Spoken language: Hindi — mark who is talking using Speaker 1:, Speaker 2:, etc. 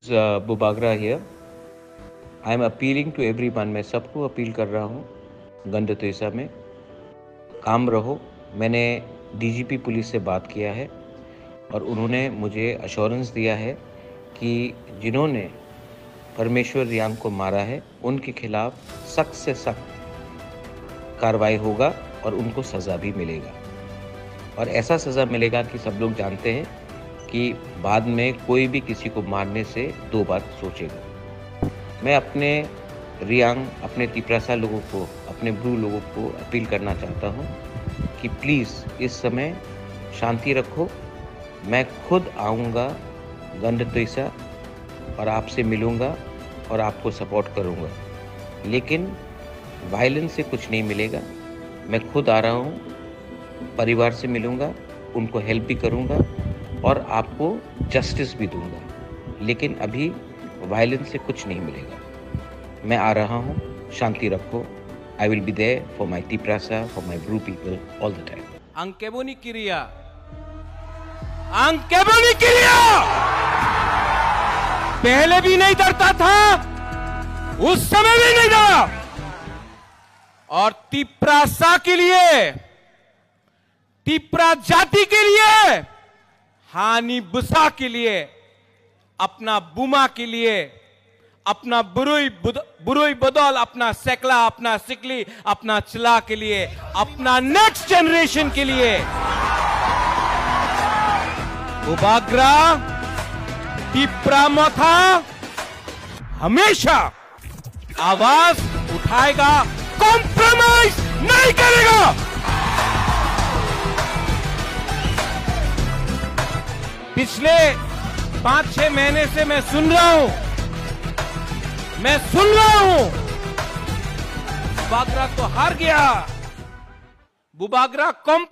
Speaker 1: Bubagra here. I am appealing to everyone. मैं सबको अपील कर रहा हूँ, गंडतेसा में काम रहो। मैंने डीजीपी पुलिस से बात किया है और उन्होंने मुझे अश्योरेंस दिया है कि जिन्होंने परमेश्वर रियांग को मारा है उनके खिलाफ सख्त से सख्त कार्रवाई होगा और उनको सज़ा भी मिलेगा। और ऐसा सज़ा मिलेगा कि सब लोग जानते हैं कि बाद में कोई भी किसी को मारने से 2 बार सोचेगा। मैं अपने रियांग, अपने तिपरासा लोगों को, अपने ब्रू लोगों को अपील करना चाहता हूँ कि प्लीज़ इस समय शांति रखो। मैं खुद आऊँगा गंडतेसा और आपसे मिलूँगा और आपको सपोर्ट करूँगा, लेकिन वायलेंस से कुछ नहीं मिलेगा। मैं खुद आ रहा हूँ, परिवार से मिलूँगा, उनको हेल्प भी करूँगा और आपको जस्टिस भी दूंगा, लेकिन अभी वायलेंस से कुछ नहीं मिलेगा। मैं आ रहा हूँ, शांति रखो। I will be there for my Tiprasa, for my Bru people all the time.
Speaker 2: Angkeboni Kiria, Angkeboni Kiria पहले भी नहीं डरता था, उस समय भी नहीं डरा। और तिपरासा के लिए, तिपरा जाति के लिए, हानि बुसा के लिए, अपना बुमा के लिए, अपना बुरुई बदौल, अपना सेकला, अपना सिकली, अपना चिला के लिए, अपना नेक्स्ट जनरेशन के लिए बुबागरा तिपरा मोथा हमेशा आवाज उठाएगा, कॉम्प्रोमाइज नहीं करेगा। पिछले 5-6 महीने से मैं सुन रहा हूं, बुबागरा तो हार गया, बुबागरा